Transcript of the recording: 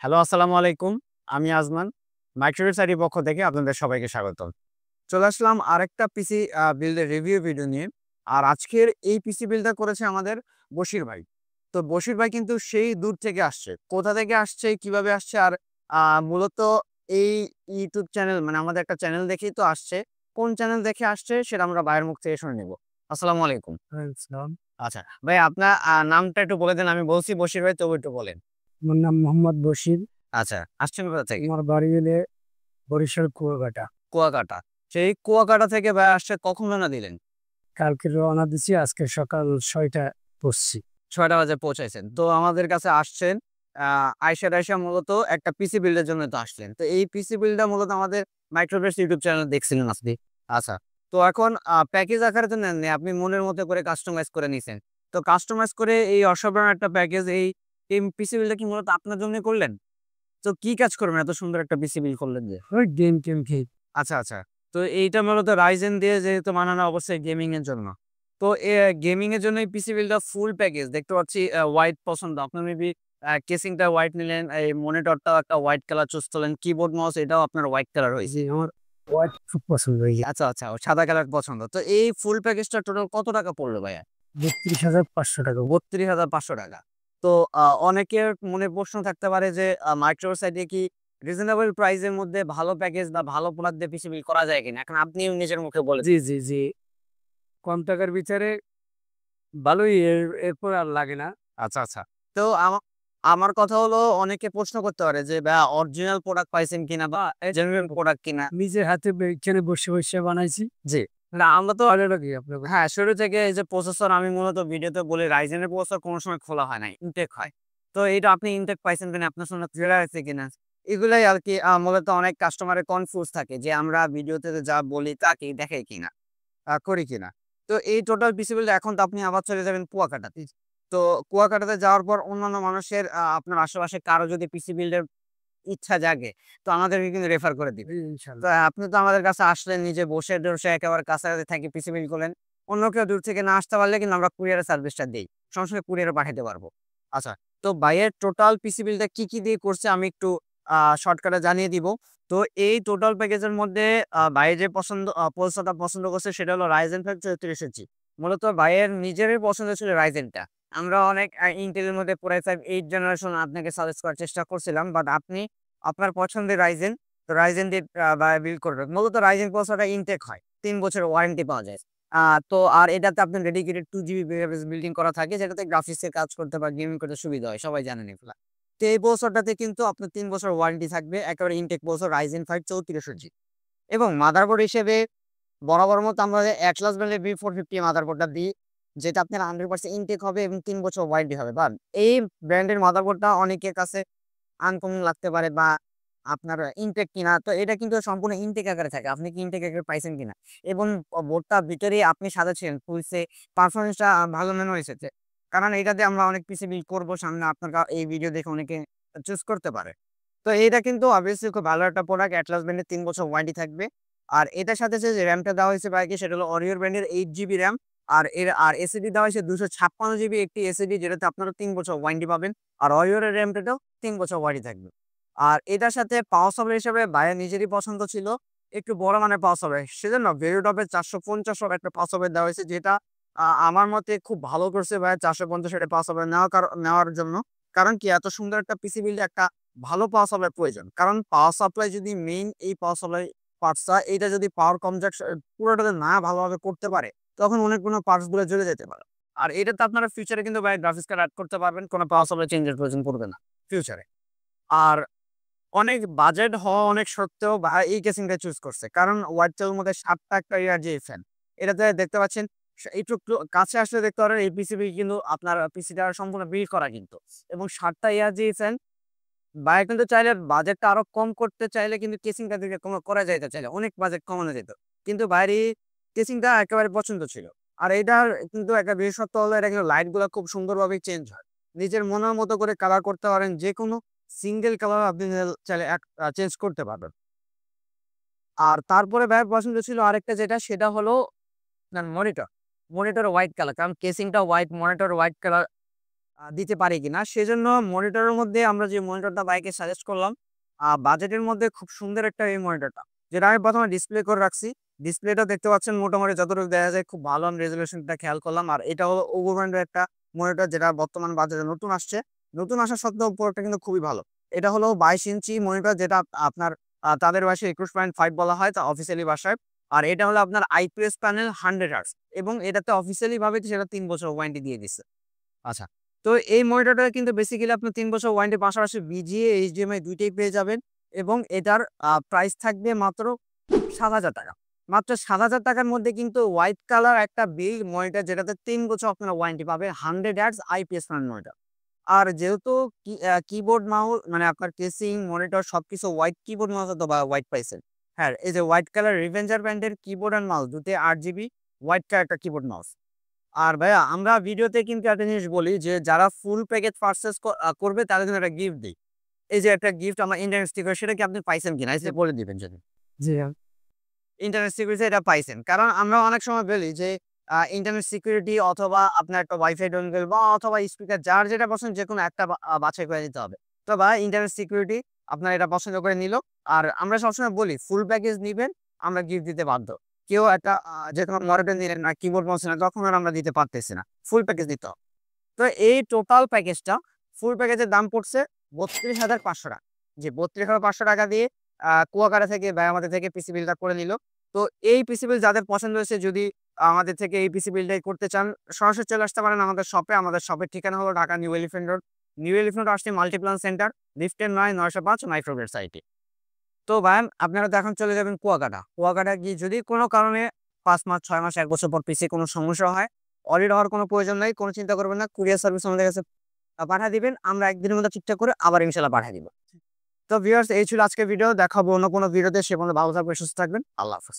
Hello, আসসালামু আলাইকুম। আমি আজমান। মাইক্রোওয়েভ সাইটের পক্ষ থেকে আপনাদের সবাইকে স্বাগতম। চলে আসলাম আরেকটা পিসি বিল্ডের রিভিউ ভিডিও নিয়ে। আর আজকের এই পিসি বিল্ডটা করেছে আমাদের বশির ভাই। তো বশির ভাই কিন্তু সেই দূর থেকে আসছে। কোথা থেকে আসছে, কিভাবে আসছে আর মূলত এই ইউটিউব চ্যানেল মানে আমাদের একটা চ্যানেল দেখেই তো আসছে। কোন চ্যানেল দেখে আসছে সেটা আমরা ভাইয়ের মুখ থেকে শুনে নেব। আসসালামু আলাইকুম। আসসালাম। আচ্ছা, ভাই আপনার নামটা একটু বলে দেন। আমি বলছি বশির ভাই, তবু একটু বলেন। আমার নাম মোহাম্মদ বশির। আচ্ছা, আসছেন কোথা থেকে? আমার বাড়ি হলে বরিশাল কুয়াকাটা। কুয়াকাটা। সেই কুয়াকাটা থেকে ভাই আসছে কখন রওনা দিলেন? কালকে রওনা দিছি, আজকে সকাল ৬টায় পড়ছি। ৬টা বাজে পৌঁছাইছেন। তো আমাদের কাছে আসছেন আইসা মূলত একটা পিসি বিল্ডের জন্য তো আসলেন। তো এই পিসি বিল্ডটা মূলত আমাদের মাইক্রোভেস ইউটিউব চ্যানেলে দেখছিলেন আপনি। আচ্ছা। তো এখন প্যাকেজ আকারে তো নেননি। আপনি মনের মতো করে কাস্টমাইজ করে নিছেন। তো কাস্টমাইজ করে এই অসাধারণ একটা প্যাকেজ এই পিসি বিল্ডটা কি মূলত আপনার জন্যই করলেন? তো কি কাজ করবেন এত সুন্দর একটা পিসি বিল্ড করলেন যে? ওই গেম খেলি। আচ্ছা, আচ্ছা। তো এইটা মূলত Ryzen দিয়ে যেহেতু বানানো অবশ্যই গেমিং এর জন্য। তো গেমিং এর জন্য এই পিসি বিল্ডটা ফুল প্যাকেজ দেখতে পাচ্ছি হোয়াইট পছন্দ। আপনার মেবি কেসিংটা হোয়াইট নিলেন, এই মনিটরটাও একটা হোয়াইট কালার চুজ করলেন। কিবোর্ড মাউস এটাও আপনার হোয়াইট কালার হইছে। জি, আমার হোয়াইট খুব পছন্দ হয়ে গেছে। আচ্ছা, আচ্ছা। ও সাদা কালার পছন্দ। তো এই ফুল প্যাকেজটা টোটাল কত টাকা পড়লো ভাইয়া? ৩২,৫০০ টাকা। ৩২,৫০০ টাকা। তো অনেকের মনে প্রশ্ন থাকতে পারে যে মাইক্রোসফট সাইটে কি রিজনেবল প্রাইস এর মধ্যে ভালো প্যাকেজ বা ভালো প্রোডাক্ট দিয়ে পিসি বিল্ড করা যায় কিনা? এখন আপনিও নিজের মুখে বলে জি। কম টাকার ভিতরে ভালোই, এরপর আর লাগে না। আচ্ছা, আচ্ছা। তো আমার কথা হলো অনেকে প্রশ্ন করতে পারে যে ভাইয়া অরিজিনাল প্রোডাক্ট পাইছেন কিনা বা এই জেনুইন প্রোডাক্ট কিনা? নিজের হাতে এখানে বসে বানাইছি। জি। না আমরা তো ভালো লাগে আপনার কাছে? হ্যাঁ, শুরু থেকে এই যে প্রসেসর আমি মূলত ভিডিওতে বলি Ryzen এর প্রসেসর কোনো সময় খোলা হয় নাই। ইনটেক হয়। তো এইটা আপনি ইনটেক পাইছেন কিনা? আপনার সঙ্গে ক্লিয়ার আছে কিনা? এগুলাই আরকি মূলত অনেক কাস্টমারের কনফিউজ থাকে যে আমরা ভিডিওতে যা বলি তা কি দেখাই কিনা? করি কিনা। তো এই টোটাল পিসি বিল্ড এখন তো আপনি আবার চলে যাবেন কুয়াকাটাতে। তো কুয়াকাটাতে যাওয়ার পর অন্যান্য মানুষের আপনার আশেপাশে কারো যদি পিসি বিল্ড এর ইচ্ছা জাগে, তো আমাদেরকে কিন্তু রেফার করে দিবে। জি, তো ইনশাল্লাহ। আপনি তো আমাদের কাছে আসলেন নিজে বসে একেবারে কাছাকাছি থেকে পিসি বিল্ড করলেন। অন্য কেউ দূর থেকে না আসতে পারলে কিন্তু আমরা কুরিয়ারের সার্ভিসটা দেই। সঙ্গে, সঙ্গে কুরিয়ারে পাঠাইতে পারবো। আচ্ছা, তো ভাইয়ের টোটাল পিসি বিল্ডটা কি দিয়ে করছে আমি একটু শর্টকাটে জানিয়ে দিব। তো এই টোটাল প্যাকেজের মধ্যে ভাই যে প্রসেসরটা পছন্দ করছে সেটা হলো Ryzen 5 3400G। মূলত ভাইয়ের নিজেরই পছন্দ ছিল Ryzen টা। আমরা অনেক Intel এর মধ্যে Core i5 8 জেনারেশন আপনাকে সাজেস্ট করার চেষ্টা করছিলাম। বাট আপনি আপনার পছন্দের Ryzen, তো Ryzen দিয়ে বিল্ড করবেন। মূলত Ryzen প্রসেসরটা ইনটেক হয়। ৩ বছরের ওয়ারেন্টি পাওয়া যায়। তো আর এটাতে আপনার ডেডিকেটেড 2 জিবি গ্রাফিক্স বিল্ডিং করা থাকে যেটাতে গ্রাফিক্স এর কাজ করতে বা গেমিং করতে সুবিধা হয়। সবাই জানেন এগুলা। তো এই প্রসেসরটাতে কিন্তু আপনার ৩ বছর ওয়ারেন্টি থাকবে। একেবারে ইনটেক প্রসেসর Ryzen 5 3400G এবং মাদারবোর্ড হিসেবে বরাবর মতো আমরা Atlas ব্র্যান্ডের B450 মাদারবোর্ডটা দিই। যেটা আপনার 100% ইনটেক হবে এবং ৩ বছর ওয়ারেন্টি হবে। বা এই ব্র্যান্ডের মাদারবোর্ডটা অনেকের কাছে আনকমন লাগতে পারে বা আপনার ইনটেক কিনা। তো এটা কিন্তু সম্পূর্ণ ইনটেক আকারে থাকে। আপনি কি ইনটেক আকারে পাইছেন কিনা? এবং বোর্ডটার ভিতরেই আপনি সাজাচ্ছেন ফুলসে পারফরম্যান্সটা ভালো মনে হয়েছে। কারণ এটাতে আমরা অনেক পিসি বিল্ড করব সামনে আপনার এই ভিডিও দেখে অনেকে চুজ করতে পারে। তো এইটা কিন্তু obviously খুব ভালো একটা প্রোডাক্ট। Atlas ব্র্যান্ডের ৩ বছর ওয়ারেন্টি থাকবে। আর এটার সাথে যে র‍্যামটা দেওয়া হয়েছে বাইকে সেটা হলো Oreo ব্র্যান্ডের 8 জিবি র‍্যাম। আর এসএসডি দেওয়া হয়েছে ২৫৬ জিবি একটি এসএসডি যেটাতে আপনারা ৩ বছর ওয়ারেন্টি পাবেন। আর Oreo এর র‍্যামটাতেও ৩ বছর ওয়ারেন্টি থাকবে। আর এটার সাথে পাওয়ার সাপ্লাই হিসেবে ভাইয়ের নিজেরই পছন্দ ছিল একটু বড় মানের পাওয়ার সাপ্লাই। সেজন্য Veritop এর ৪৫০ ওয়াট একটা পাওয়ার সাপ্লাই দেওয়া হয়েছে যেটা আমার মতে খুব ভালো করছে ভাইয়া ৪৫০ ওয়াটের পাওয়ার সাপ্লাই নেওয়ার জন্য। কারণ কি এত সুন্দর একটা পিসি বিল্ডে একটা ভালো পাওয়ার সাপ্লাই প্রয়োজন। কারণ পাওয়ার সাপ্লাই যদি মেইন এই পাওয়ার সাপ্লাই পার্টসটা এইটা যদি পাওয়ার পুরোটাতে না ভালোভাবে করতে পারে, তখন অনেকগুলো পার্টস গুলো জ্বলে যেতে পারে। আর এটাতে আপনারা ফিউচারে কিন্তু ভাই গ্রাফিক্স কার্ড এড করতে পারবেন। কোন পাওয়ার সাপ্লাই চেঞ্জের প্রয়োজন পড়বে না ফিউচারে। আর অনেক বাজেট হওয়া অনেক সত্ত্বেও এই কেসিংটা চুজ করছে। কারণ হোয়াইটেলের মধ্যে ৭ টা একটা যে ফ্যান। এটাতে দেখতে পাচ্ছেন একটু কাছে আসলে দেখতে পারেন এই পিসিবি কিন্তু আপনার পিসিটা সম্পূর্ণ বিল্ড করা কিন্তু। এবং ৭ টা যে ফ্যান ভাইয়া কিন্তু চাইলে বাজেটটা আরো কম করতে চাইলে কিন্তু কেসিংটা থেকে করা যাইতে চাইলে অনেক বাজেট কমানো যেত। কিন্তু ভাইয়ের এই কেসিংটা একেবারে পছন্দ ছিল। আর এইটার কিন্তু একটা বিশেষত্ব হলো এটা কিন্তু লাইট গুলা খুব সুন্দরভাবে চেঞ্জ হয়। নিজের মনের মতো করে কালার করতে পারেন। যেকোনো সিঙ্গেল কালার আপনি চাইলে চেঞ্জ করতে পারবেন। আর তারপরে ভাইয়ের পছন্দ ছিল আরেকটা যেটা সেটা হলো আপনার মনিটর। Monitor white colour. কারণ কেসিংটা হোয়াইট, মনিটর হোয়াইট কালার দিতে পারি কিনা। সেজন্য মনিটরের মধ্যে আমরা যে মনিটরটা বাইকে সাজেস্ট করলাম, বাজেটের মধ্যে খুব সুন্দর একটা এই মনিটরটা। যেটা আমি ১ম এ ডিসপ্লে করে রাখছি। ডিসপ্লেটা দেখতে পাচ্ছেন মোটামুটি যতটুকু দেখা যায় খুব ভালো আমি রেজোলিউশনটা খেয়াল করলাম। আর এটা হলো ওভো ব্র্যান্ডের একটা মনিটর যেটা বর্তমান বাজারে নতুন আসছে। নতুন আসা সত্ত্বেও প্রোডাক্টটা কিন্তু খুবই ভালো। এটা হলো ২২ ইঞ্চি মনিটর যেটা আপনার তাদের ভাষায় ২১.৫ বলা হয় তা অফিসিয়ালি ভাষায়। আর এটা হলো আপনার আইপিএস প্যানেল 100 হার্টজ এবং এটাতে অফিসিয়ালি ভাবে সেটা ৩ বছর ওয়ারেন্টি দিয়ে দিছে। আচ্ছা। তো এই মনিটরটা কিন্তু বেসিক্যালি আপনার ৩ বছর ওয়ারেন্টির পাশাপাশি বিজিএ, এইচডিএমআই ২ টাই পেয়ে যাবেন এবং এটার প্রাইস থাকবে মাত্র ৳৭,০০০। মাত্র ৳৭,০০০ র মধ্যে কিন্তু হোয়াইট কালার একটা বিল্ড মনিটর যেটাতে ৩ বছর আপনারা ওয়ারেন্টি পাবেন 100 হার্টজ আইপিএস প্যানেল মনিটর। আর যেহেতু কিবোর্ড মাউস মানে আপনার কেসিং, মনিটর সবকিছু হোয়াইট কিবোর্ড মাউস অথবা হোয়াইট পাইছেন। হ্যাঁ, এই যে হোয়াইট কালার রিভেঞ্জার ব্র্যান্ডের কিবোর্ড অ্যান্ড মাউস দুটোই ৮ জিবি হোয়াইট কালার একটা কিবোর্ড মাউস। আর ভাইয়া আমরা ভিডিওতে কিন্তু একটা জিনিস বলি যে যারা ফুল প্যাকেজ পারচেজ করবে তাদের জন্য একটা গিফট দেই। এই যে একটা গিফট আমরা ইন্টারনেট স্টিকার সেটা কি আপনি পাইছেন কিনা? এই যে বলে দিবেন যদি। জি, ইন্টারনেট সিকিউরিটি এটা পাইছেন। কারণ আমরা অনেক সময় বলি যে ইন্টারনেট সিকিউরিটি অথবা আপনার একটা ওয়াইফাই ডোঙ্গেল বা অথবা স্পিকার যার যেটা পছন্দ যেকোনো একটা বাছাই করে নিতে হবে। তো বা ইন্টারনেট সিকিউরিটি আপনার এটা পছন্দ করে নিল। আর আমরা সবসময় বলি ফুল প্যাকেজ নিবেন আমরা গিফট দিতে বাধ্য। কেউ একটা যেকোনো মনিটর নিলেন না, কিবোর্ড মাউস নিলেন তখন আর আমরা দিতে পারতেছি না। ফুল প্যাকেজ দিতে হবে। তো এই টোটাল প্যাকেজটা ফুল প্যাকেজের দাম পড়ছে ৳৩২,৫০০। জি, ৳৩২,৫০০ দিয়ে কুয়াকাটা থেকে বা আমাদের থেকে পিসি বিলটা করে নিল। তো এই পিসি বিল যাদের পছন্দ হয়েছে যদি আমাদের থেকে এই পিসি বিলটাই করতে চান, সরাসরি চলে আসতে পারেন আমাদের শপে। আমাদের শপের ঠিকানা হলো Dhaka new elephant road. New elephant road আসছে মাল্টিপ্লান সেন্টার, লিফটের ৯ ৯০৫ মাইক্রো গেট সাইটে। তো ভাইয়ান আপনারা তো এখন চলে যাবেন কুয়াকাটা। কুয়াকাটা গিয়ে যদি কোনো কারণে ৫ মাস, ৬ মাস, ১ বছর পর পিসি কোনো সমস্যা হয়, অডিট হওয়ার কোনো প্রয়োজন নাই। কোনো চিন্তা করবেন না। কুরিয়ার সার্ভিস আমাদের কাছে পাঠায় দিবেন। আমরা ১ দিনের মধ্যে ঠিকঠাক করে আবার ইনশাআল্লাহ পাঠায় দিব। তো ভিউয়ার্স এই ছিল আজকের ভিডিও। দেখা হবে অন্য কোনো ভিডিওতে। সে পর্যন্ত ভালো থাকবেন, সুস্থ থাকবেন। আল্লাহ হাফেজ।